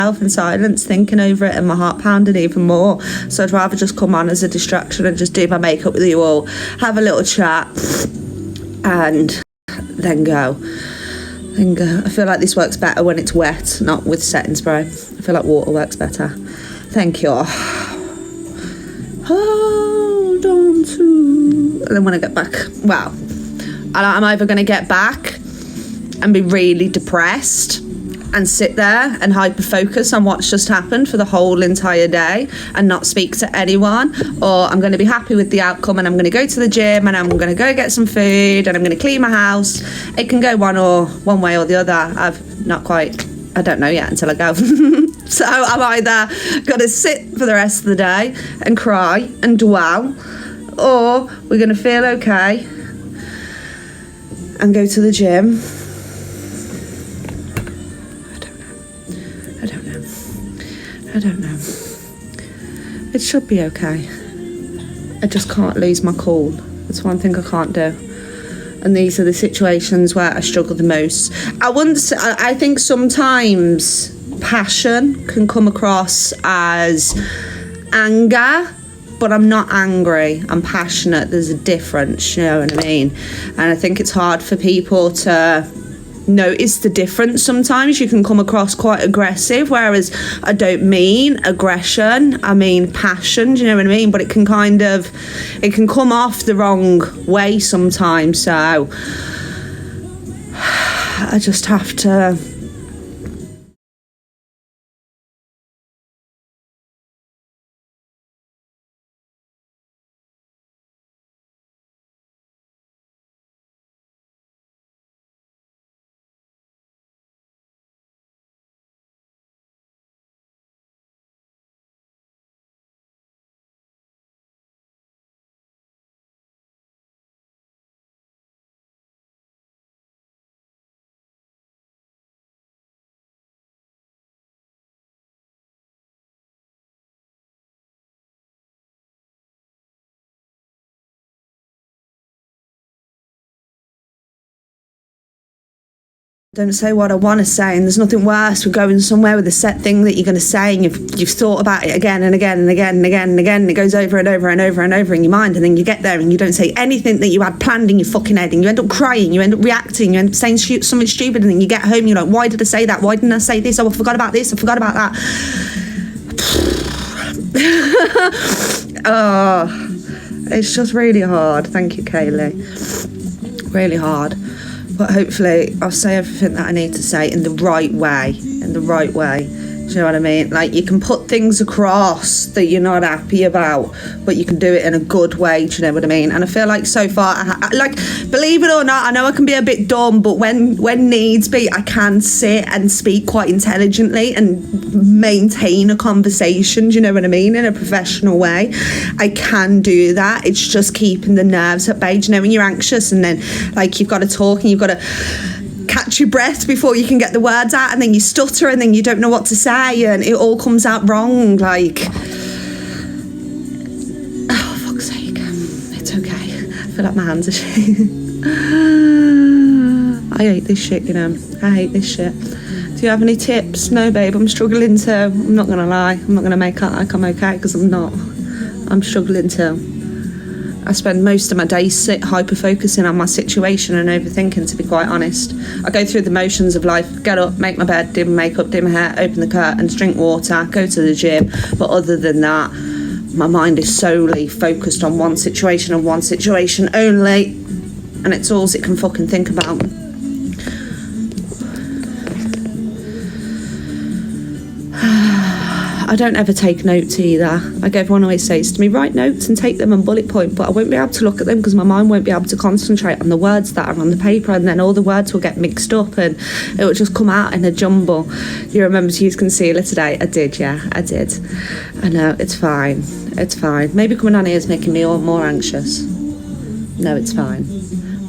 in silence, thinking over it, and my heart pounding even more. So I'd rather just come on as a distraction and just do my makeup with you all, have a little chat, and then go. I feel like this works better when it's wet, not with setting spray. I feel like water works better. Thank you. Hold on to... And then when I get back, well, I'm either going to get back and be really depressed and sit there and hyper focus on what's just happened for the whole entire day and not speak to anyone, or I'm going to be happy with the outcome and I'm going to go to the gym and I'm going to go get some food and I'm going to clean my house. It can go one way or the other. I don't know yet until I go. So I'm either going to sit for the rest of the day and cry and dwell, or we're going to feel okay and go to the gym. I don't know. It should be okay. I just can't lose my cool. That's one thing I can't do. And these are the situations where I struggle the most. I think sometimes passion can come across as anger, but I'm not angry. I'm passionate. There's a difference, you know what I mean? And I think it's hard for people to notice the difference. Sometimes you can come across quite aggressive, whereas I don't mean aggression, I mean passion, do you know what I mean? But it can come off the wrong way sometimes. So I just have to don't say what I want to say, and there's nothing worse for going somewhere with a set thing that you're going to say, and you've thought about it again and again and again and again and again, and it goes over and over and over and over in your mind, and then you get there and you don't say anything that you had planned in your fucking head, and you end up crying, you end up reacting, you end up saying something stupid, and then you get home and you're like, why did I say that? Why didn't I say this? Oh, I forgot about this, I forgot about that. Oh, it's just really hard. Thank you, Kaylee. Really hard. But hopefully I'll say everything that I need to say in the right way. Do you know what I mean? Like, you can put things across that you're not happy about, but you can do it in a good way. Do you know what I mean? And I feel like so far, believe it or not, I know I can be a bit dumb, but when needs be, I can sit and speak quite intelligently and maintain a conversation. Do you know what I mean? In a professional way, I can do that. It's just keeping the nerves at bay. Do you know, when you're anxious and then like you've got to talk and you've got to catch your breath before you can get the words out, and then you stutter and then you don't know what to say and it all comes out wrong. Like, oh, fuck's sake, it's okay. I feel like my hands are shaking. I hate this shit, you know. I hate this shit. Do you have any tips? No, babe, I'm struggling too. I'm not gonna lie. I'm not gonna make out like I'm okay, because I'm not. I'm struggling too. I spend most of my day hyper focusing on my situation and overthinking, to be quite honest. I go through the motions of life: get up, make my bed, do my makeup, do my hair, open the curtains, drink water, go to the gym. But other than that, my mind is solely focused on one situation and one situation only, and it's all it can fucking think about. I don't ever take notes either. Like everyone always says to me, write notes and take them and bullet point, but I won't be able to look at them because my mind won't be able to concentrate on the words that are on the paper, and then all the words will get mixed up and it will just come out in a jumble. You remember to use concealer today? I did, yeah, I did. I know, it's fine. It's fine. Maybe coming on here is making me more anxious. No, it's fine.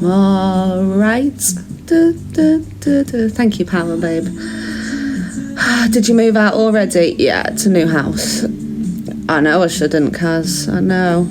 All right. Thank you, Power Babe. Did you move out already? Yeah, it's a new house. I know I shouldn't, Kaz. I know.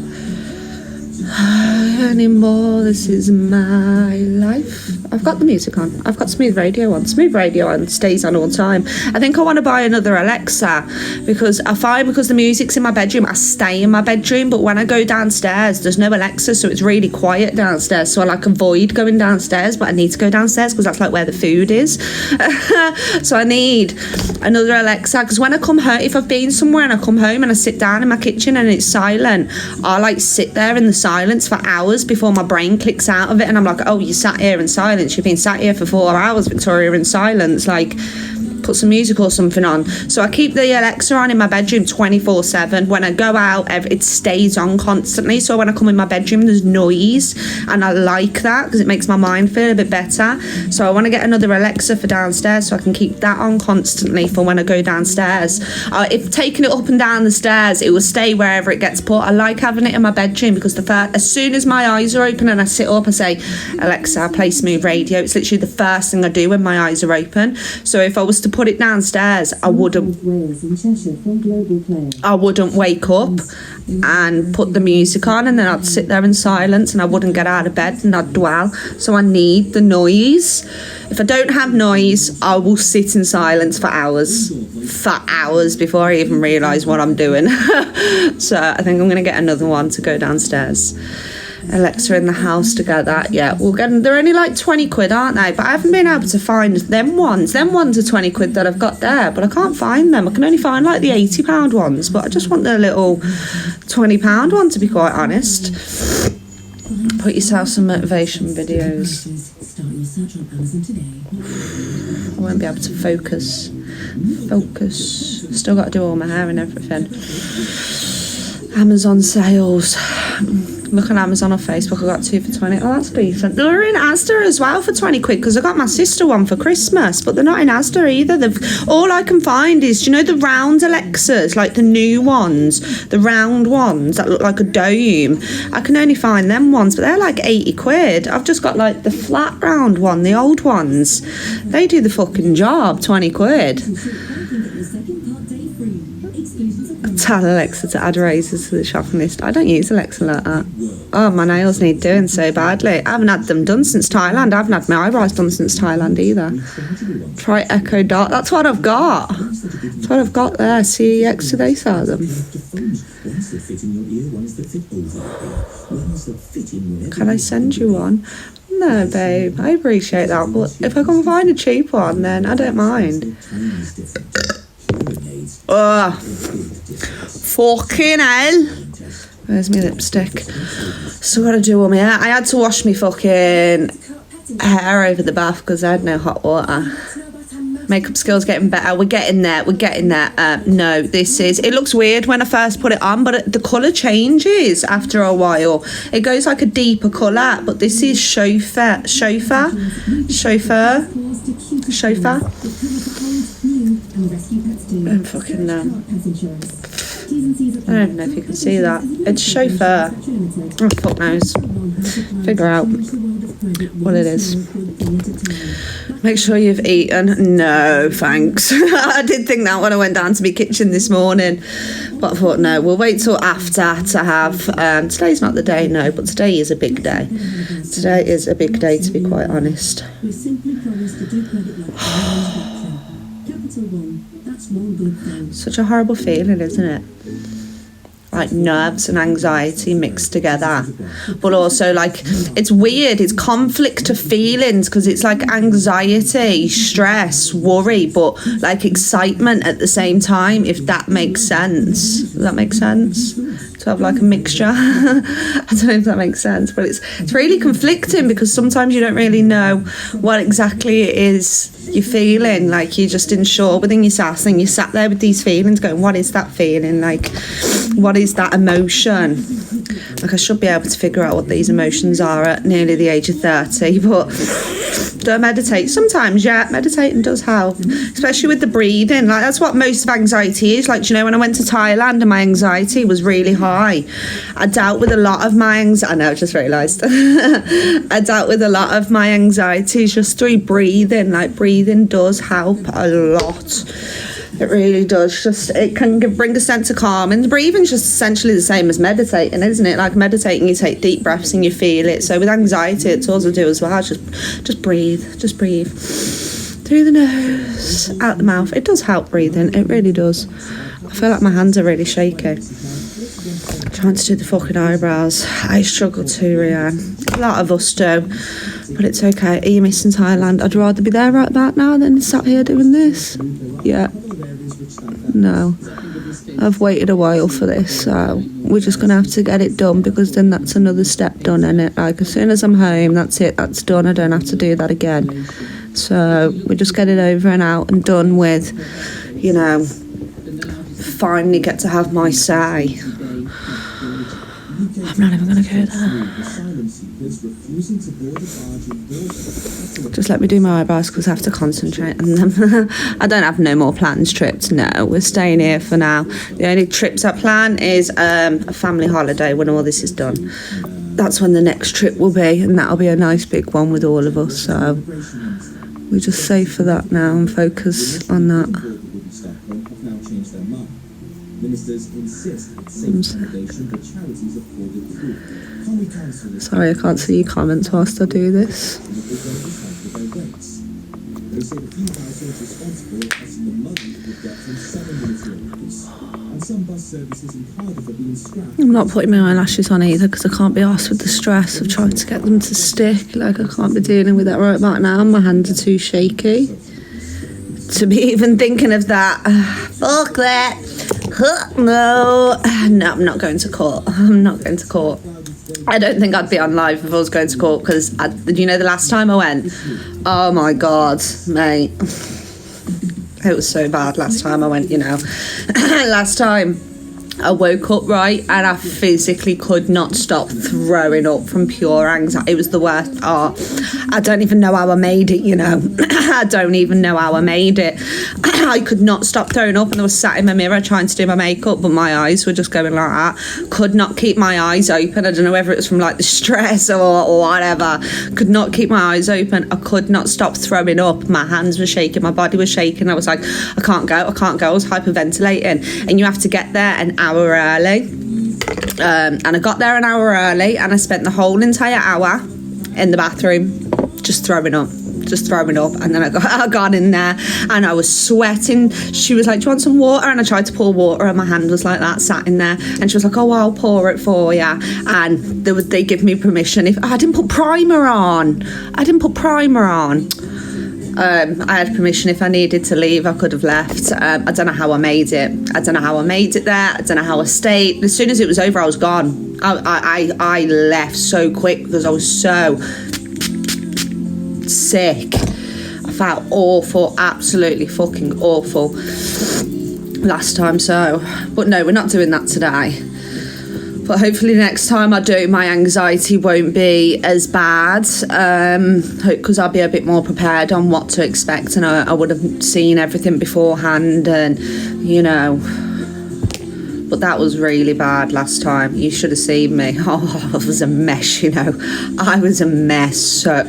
anymore. This is my life. I've got the music on. I've got Smooth Radio on. Smooth Radio on stays on all the time. I think I want to buy another Alexa because I find because the music's in my bedroom, I stay in my bedroom. But when I go downstairs, there's no Alexa, so it's really quiet downstairs. So I like avoid going downstairs, but I need to go downstairs because that's like where the food is. So I need another Alexa because when I come home, if I've been somewhere and I come home and I sit down in my kitchen and it's silent, I like sit there in the silence for hours before my brain clicks out of it and I'm like, oh, you sat here in silence, you've been sat here for 4 hours, Victoria, in silence, like put some music or something on. So I keep the Alexa on in my bedroom 24/7. When I go out, it stays on constantly, so when I come in my bedroom there's noise and I like that because it makes my mind feel a bit better. So I want to get another Alexa for downstairs so I can keep that on constantly for when I go downstairs. If taking it up and down the stairs, it will stay wherever it gets put. I like having it in my bedroom because as soon as my eyes are open and I sit up, I say, Alexa, play Smooth Radio. It's literally the first thing I do when my eyes are open. So if I was to put it downstairs, I wouldn't wake up and put the music on and then I'd sit there in silence and I wouldn't get out of bed and I'd dwell. So I need the noise. If I don't have noise, I will sit in silence for hours before I even realise what I'm doing. So I think I'm going to get another one to go downstairs. Alexa in the house together. Yeah, we'll get them. They're only like 20 quid, aren't they? But I haven't been able to find them ones. Them ones are 20 quid that I've got there, but I can't find them. I can only find like the £80 ones, but I just want the little £20 one, to be quite honest. Put yourself some motivation videos. I won't be able to focus. Still got to do all my hair and everything. Amazon sales. Look on Amazon or Facebook, I got 2 for 20. Oh, that's decent. They're in Asda as well for 20 quid because I got my sister one for Christmas, but they're not in Asda either. All I can find is, do you know the round Alexas, like the new ones, the round ones that look like a dome? I can only find them ones, but they're like 80 quid. I've just got like the flat round one, the old ones. They do the fucking job, 20 quid. Tell Alexa to add razors to the shopping list. I don't use Alexa like that. Oh, my nails need doing so badly. I haven't had them done since Thailand. I haven't had my eyebrows done since Thailand either. Try Echo Dot. That's what I've got. That's what I've got there. CEX, do they sell them? Can I send you one? No, babe. I appreciate that. But if I can find a cheap one, then I don't mind. Oh, fucking hell. Where's my lipstick? Still got to do all my hair. I had to wash my fucking hair over the bath because I had no hot water. Makeup skills getting better. We're getting there. No, it looks weird when I first put it on, but the colour changes after a while. It goes like a deeper colour, but this is chauffeur. I don't fucking know. I don't know if you can see that. It's chauffeur. Oh, fuck knows. Figure out what it is. Make sure you've eaten. No, thanks. I did think that when I went down to my kitchen this morning, but I thought no, we'll wait till after to have. Today's not the day, no, but today is a big day. Today is a big day, to be quite honest. Such a horrible feeling, isn't it? Like nerves and anxiety mixed together, but also like it's weird, it's conflict of feelings because it's like anxiety, stress, worry, but like excitement at the same time, if that makes sense. Does that make sense? To have like a mixture. I don't know if that makes sense, but it's really conflicting because sometimes you don't really know what exactly it is you're feeling. Like you're just unsure within yourself and you sat there with these feelings going, what is that feeling? Like what is that emotion? Like I should be able to figure out what these emotions are at nearly the age of 30, but do I meditate? Sometimes, yeah, meditating does help, especially with the breathing. Like that's what most of anxiety is. Like, you know, when I went to Thailand and my anxiety was really high, I dealt with a lot of my anxiety. I know, I just realised. I dealt with a lot of my anxiety just through breathing. Like breathing does help a lot. It really does. Just it can bring a sense of calm, and breathing's just essentially the same as meditating, isn't it? Like meditating, you take deep breaths and you feel it. So with anxiety, it's all to do as well. Just breathe, through the nose, out the mouth. It does help breathing. It really does. I feel like my hands are really shaky. Trying to do the fucking eyebrows. I struggle too, Rianne. A lot of us do. But it's okay. Are you missing Thailand? I'd rather be there right about now than sat here doing this. Yeah. No. I've waited a while for this, so we're just going to have to get it done, because then that's another step done, innit? Like, as soon as I'm home, that's it. That's done. I don't have to do that again. So we just get it over and out and done with, you know, finally get to have my say. I'm not even going to go there. Just let me do my eyebrows, because I have to concentrate on them. I don't have no more plans trips, no. We're staying here for now. The only trips I plan is a family holiday when all this is done. That's when the next trip will be, and that'll be a nice big one with all of us. So we just save for that now and focus on that. Sorry, I can't see your comments whilst I do this. I'm not putting my eyelashes on either, because I can't be arsed with the stress of trying to get them to stick. Like, I can't be dealing with that right about now. My hands are too shaky to be even thinking of that. Fuck that. No, I'm not going to court. I'm not going to court. I don't think I'd be on live if I was going to court, because you know the last time I went, oh my god, mate, it was so bad last time I went, you know. Last time I woke up, right, and I physically could not stop throwing up from pure anxiety. It was the worst. Oh, I don't even know how I made it, you know. I don't even know how I made it. I could not stop throwing up, and I was sat in my mirror trying to do my makeup, but my eyes were just going like that. Could not keep my eyes open. I don't know whether it was from like the stress or whatever. Could not keep my eyes open. I could not stop throwing up. My hands were shaking. My body was shaking. I was like, I can't go. I was hyperventilating, and you have to get there an hour early. And I got there an hour early, and I spent the whole entire hour in the bathroom just throwing up. And then I got in there and I was sweating. She was like, do you want some water? And I tried to pour water and my hand was like that, sat in there, and she was like, oh, I'll pour it for you. And they give me permission if I didn't put primer on. I had permission. If I needed to leave, I could have left. I don't know how I made it. I don't know how I made it there. I don't know how I stayed. As soon as it was over, I was gone. I left so quick because I was so sick. I felt awful, absolutely fucking awful last time. So, but no, we're not doing that today. But hopefully next time I do, my anxiety won't be as bad, because I'll be a bit more prepared on what to expect, and I would have seen everything beforehand, and you know. But that was really bad last time. You should have seen me. Oh, I was a mess, you know. I was a mess. So,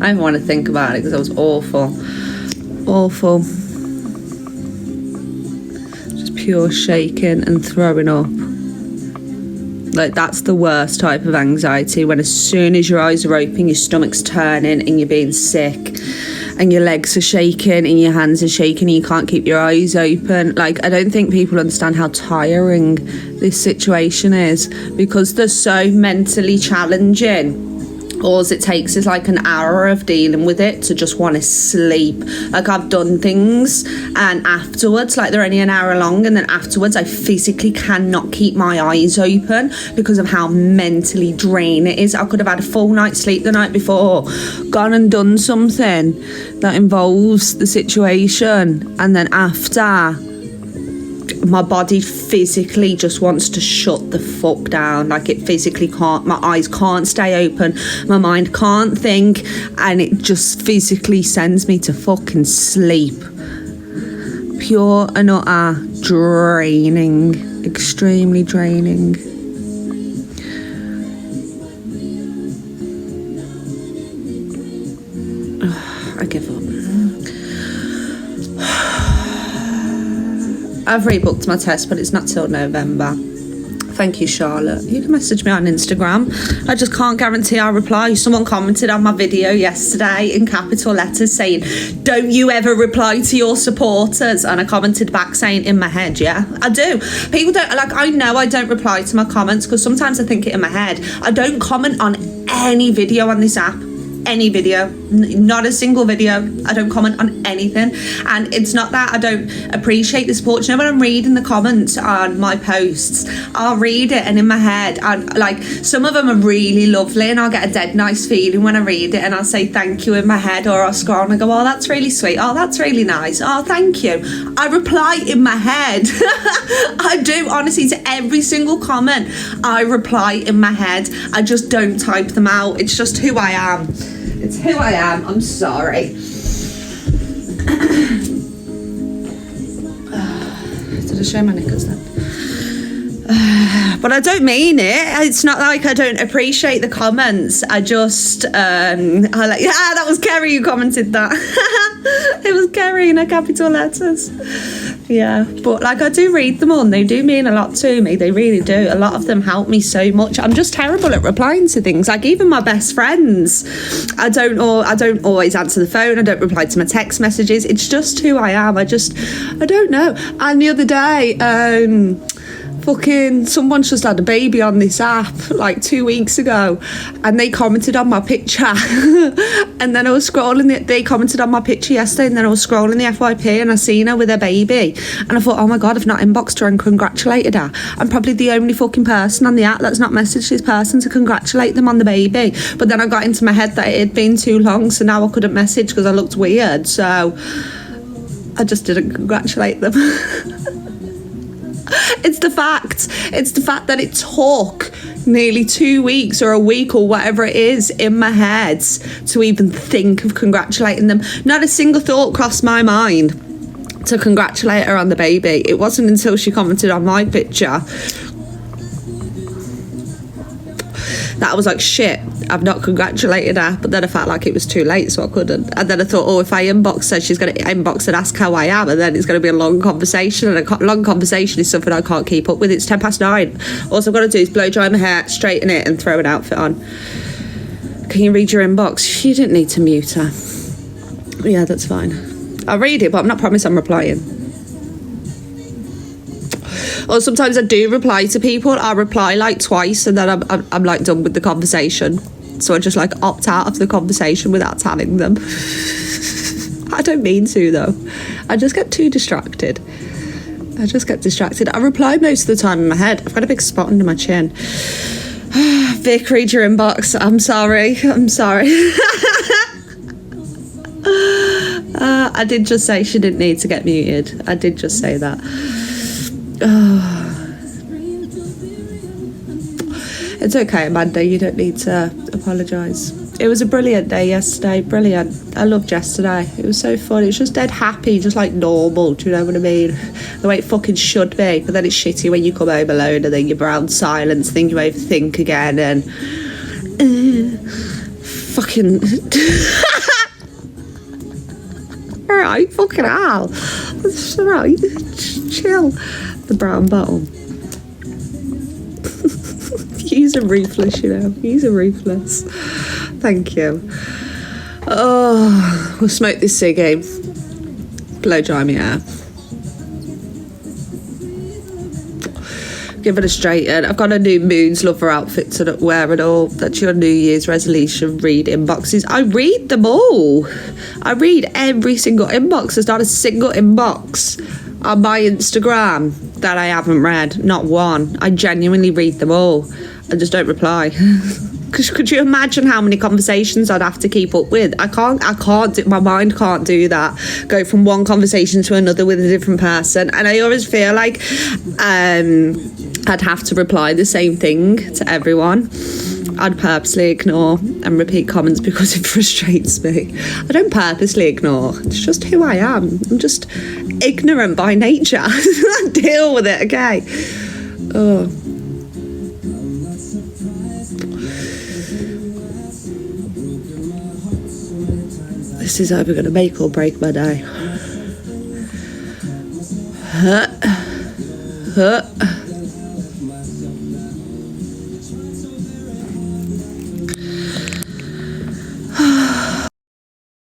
I don't want to think about it because I was awful. Just pure shaking and throwing up. Like, that's the worst type of anxiety, when as soon as your eyes are open, your stomach's turning and you're being sick and your legs are shaking and your hands are shaking and you can't keep your eyes open. Like, I don't think people understand how tiring this situation is, because they're so mentally challenging. All it takes is like an hour of dealing with it to just want to sleep. Like, I've done things and afterwards, like, they're only an hour long, and then afterwards I physically cannot keep my eyes open because of how mentally draining it is. I could have had a full night's sleep the night before, gone and done something that involves the situation, and then after, my body physically just wants to shut the fuck down. Like, it physically can't. My eyes can't stay open. My mind can't think. And it just physically sends me to fucking sleep. Pure and utter draining. Extremely draining. I give up. I've rebooked my test, but it's not till November. Thank you, Charlotte. You can message me on Instagram. I just can't guarantee I'll reply. Someone commented on my video yesterday in capital letters saying, don't you ever reply to your supporters? And I commented back saying, in my head, yeah, I do. People don't, like, I know I don't reply to my comments because sometimes I think it in my head. I don't comment on any video on this app. Any video, not a single video. I don't comment on anything, and it's not that I don't appreciate the support. You know, when I'm reading the comments on my posts, I'll read it, and in my head, and like some of them are really lovely, and I'll get a dead nice feeling when I read it, and I'll say thank you in my head, or I'll scroll and I go, oh, that's really sweet, oh, that's really nice, oh, thank you. I reply in my head. I do, honestly, to every single comment I reply in my head. I just don't type them out. It's just who I am. It's who I am. I'm sorry. Did I show my knickers then? But I don't mean it. It's not like I don't appreciate the comments. I just, I like, yeah, that was Kerry who commented that. It was Kerry in her capital letters. Yeah, but like I do read them all and they do mean a lot to me. They really do. A lot of them help me so much. I'm just terrible at replying to things. Like even my best friends, I don't always answer the phone. I don't reply to my text messages. It's just who I am. I don't know. And the other day, fucking someone's just had a baby on this app like 2 weeks ago, and they commented on my picture. And then I was scrolling, they commented on my picture yesterday, and then I was scrolling the FYP and I seen her with her baby, and I thought, oh my god, I've not inboxed her and congratulated her. I'm probably the only fucking person on the app that's not messaged this person to congratulate them on the baby. But then I got into my head that it had been too long, so now I couldn't message because I looked weird, so I just didn't congratulate them. It's the fact that it took nearly 2 weeks or a week or whatever it is in my head to even think of congratulating them. Not a single thought crossed my mind to congratulate her on the baby. It wasn't until she commented on my picture that I was like, shit, I've not congratulated her. But then I felt like it was too late, so I couldn't. And then I thought, oh, if I inbox her, she's going to inbox and ask how I am, and then it's going to be a long conversation, and a long conversation is something I can't keep up with. It's 9:10. All I've got to do is blow dry my hair, straighten it, and throw an outfit on. Can you read your inbox? You didn't need to mute her. Yeah, that's fine. I'll read it, but I'm not promised I'm replying. Or sometimes I do reply to people. I'll reply like twice, and then I'm like done with the conversation. So I just like opt out of the conversation without telling them. I don't mean to though. I just get too distracted. I reply most of the time in my head. I've got a big spot under my chin. Vic, read your inbox. I'm sorry. I did just say she didn't need to get muted. I did just say that. It's okay, Amanda, you don't need to apologise. It was a brilliant day yesterday, brilliant. I loved yesterday. It was so fun. It was just dead happy, just like normal, do you know what I mean? The way it fucking should be. But then it's shitty when you come home alone and then you're around silence, then you overthink again and fucking alright, fucking hell. It's alright, chill. The brown bottle. He's a ruthless, you know. He's a ruthless. Thank you. Oh, we'll smoke this ciggy. Blow dry me hair. Give it a straighten. I've got a new Moons Lover outfit to wear and all. That's your New Year's resolution. Read inboxes. I read them all. I read every single inbox. There's not a single inbox on my Instagram that I haven't read. Not one. I genuinely read them all. I just don't reply. Because could you imagine how many conversations I'd have to keep up with? I can't, my mind can't do that. Go from one conversation to another with a different person. And I always feel like I'd have to reply the same thing to everyone. I'd purposely ignore and repeat comments because it frustrates me. I don't purposely ignore. It's just who I am. I'm just ignorant by nature. Deal with it, okay? Oh. This is either going to make or break my day. Huh.